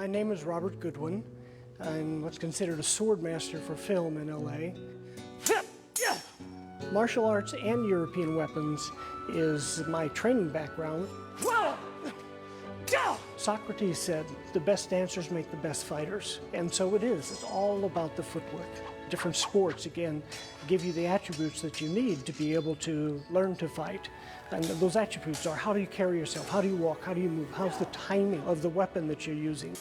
My name is Robert Goodwin. I'm what's considered a sword master for film in LA. Martial arts and European weapons is my training background. Socrates said, the best dancers make the best fighters. And so it is. It's all about the footwork. Different sports, again, give you the attributes that you need to be able to learn to fight. And those attributes are, how do you carry yourself? How do you walk? How do you move? How's the timing of the weapon that you're using?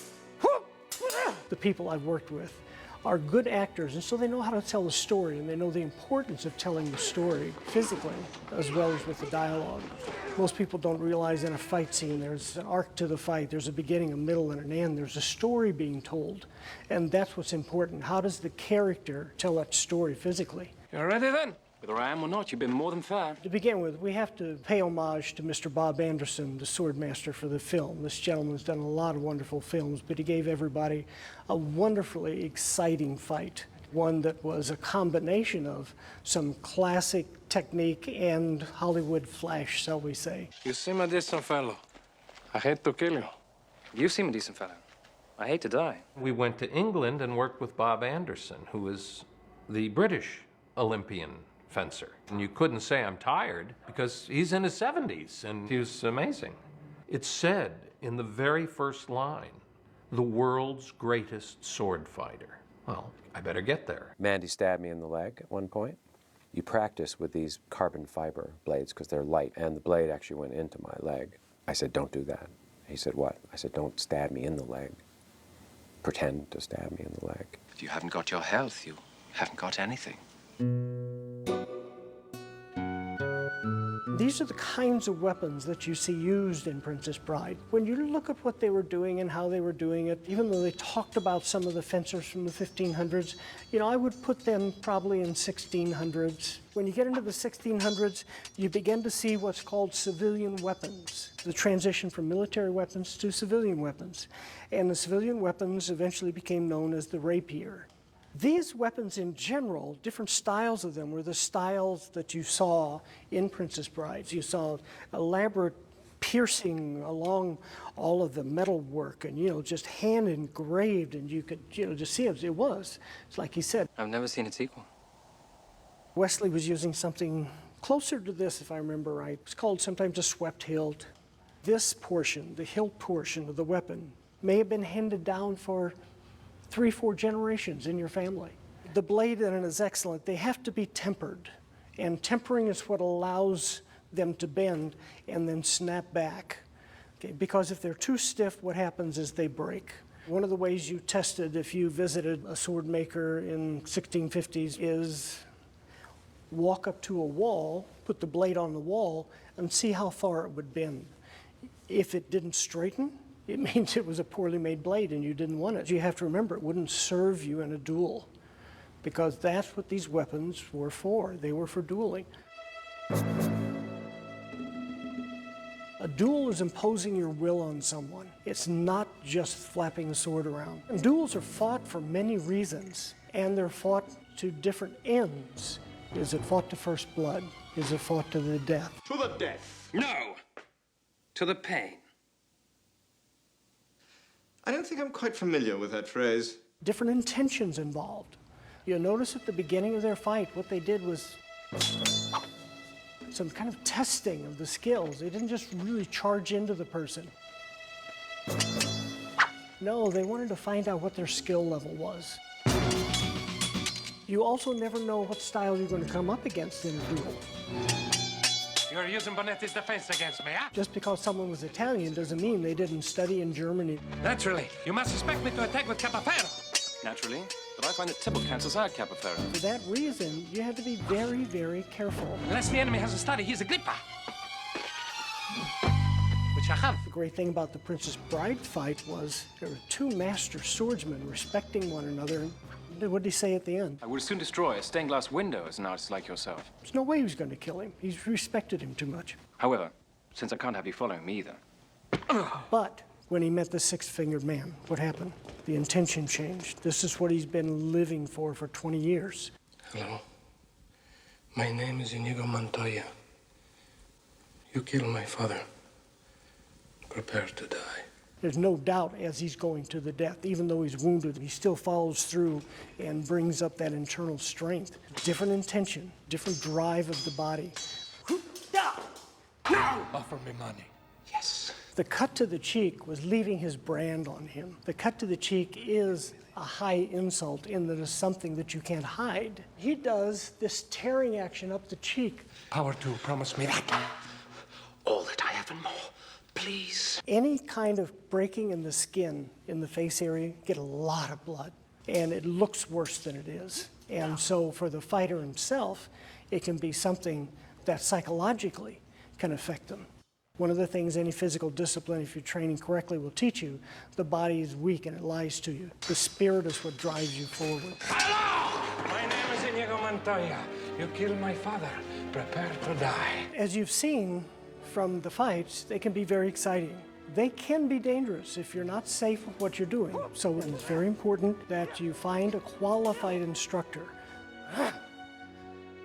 The people I've worked with are good actors, and so they know how to tell the story, and they know the importance of telling the story physically as well as with the dialogue. Most people don't realize in a fight scene there's an arc to the fight, there's a beginning, a middle, and an end, there's a story being told, and that's what's important. How does the character tell that story physically? You're ready then? Whether I am or not, you've been more than fair. To begin with, we have to pay homage to Mr. Bob Anderson, the sword master for the film. This gentleman's done a lot of wonderful films, but he gave everybody a wonderfully exciting fight. One that was a combination of some classic technique and Hollywood flash, shall we say. You seem a decent fellow. I hate to kill you. You seem a decent fellow. I hate to die. We went to England and worked with Bob Anderson, who is the British Olympian fencer. And you couldn't say I'm tired because he's in his 70s and he was amazing. It's said in the very first line, the world's greatest sword fighter. Well, I better get there. Mandy stabbed me in the leg at one point. You practice with these carbon fiber blades because they're light, and the blade actually went into my leg. I said, don't do that. He said, what? I said, don't stab me in the leg. Pretend to stab me in the leg. But you haven't got your health. You haven't got anything. These are the kinds of weapons that you see used in Princess Bride. When you look at what they were doing and how they were doing it, even though they talked about some of the fencers from the 1500s, you know, I would put them probably in 1600s. When you get into the 1600s, you begin to see what's called civilian weapons, the transition from military weapons to civilian weapons. And the civilian weapons eventually became known as the rapier. These weapons in general, different styles of them, were the styles that you saw in Princess Brides. You saw elaborate piercing along all of the metal work and, you know, just hand engraved, and you could, you know, just see it. It's like he said. I've never seen its equal. Wesley was using something closer to this, if I remember right. It's called sometimes a swept hilt. This portion, the hilt portion of the weapon, may have been handed down for 3-4 generations in your family. The blade in it is excellent. They have to be tempered, and tempering is what allows them to bend and then snap back. Okay? Because if they're too stiff, what happens is they break. One of the ways you tested if you visited a sword maker in 1650s is walk up to a wall, put the blade on the wall, and see how far it would bend. If it didn't straighten, it means it was a poorly made blade and you didn't want it. You have to remember, it wouldn't serve you in a duel, because that's what these weapons were for. They were for dueling. A duel is imposing your will on someone. It's not just flapping a sword around. And duels are fought for many reasons, and they're fought to different ends. Is it fought to first blood? Is it fought to the death? To the death. No. To the pain. I don't think I'm quite familiar with that phrase. Different intentions involved. You'll notice at the beginning of their fight, what they did was some kind of testing of the skills. They didn't just really charge into the person. No, they wanted to find out what their skill level was. You also never know what style you're going to come up against in a duel. You're using Bonetti's defense against me, huh? Just because someone was Italian doesn't mean they didn't study in Germany. Naturally. You must expect me to attack with Capoferro. Naturally. But I find that Tibble cancels out Capoferro. For that reason, you have to be very, very careful. Unless the enemy has a study, he's a gripper. Which I have. The great thing about the Princess Bride fight was there were two master swordsmen respecting one another. What did he say at the end? I would soon destroy a stained glass window as an artist like yourself. There's no way he was going to kill him. He's respected him too much. However, since I can't have you following me either. But when he met the six-fingered man, what happened? The intention changed. This is what he's been living for 20 years. Hello. My name is Inigo Montoya. You killed my father. Prepare to die. There's no doubt as he's going to the death, even though he's wounded, he still follows through and brings up that internal strength. Different intention, different drive of the body. Offer me money. Yes. The cut to the cheek was leaving his brand on him. The cut to the cheek is a high insult in that it's something that you can't hide. He does this tearing action up the cheek. Power to promise me that. All that I have and more. Please. Any kind of breaking in the skin in the face area, get a lot of blood, and it looks worse than it is. And so for the fighter himself, it can be something that psychologically can affect them. One of the things any physical discipline, if you're training correctly, will teach you, the body is weak and it lies to you. The spirit is what drives you forward. Hello! My name is Inigo Montoya. You killed my father. Prepare to die. As you've seen from the fights, they can be very exciting. They can be dangerous if you're not safe with what you're doing. So it's very important that you find a qualified instructor.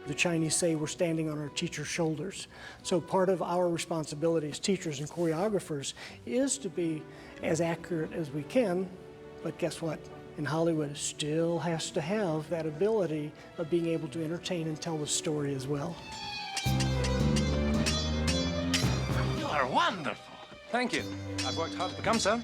The Chinese say we're standing on our teacher's shoulders. So part of our responsibility as teachers and choreographers is to be as accurate as we can, but guess what? In Hollywood, it still has to have that ability of being able to entertain and tell the story as well. You are wonderful. Thank you. I've worked hard to become so.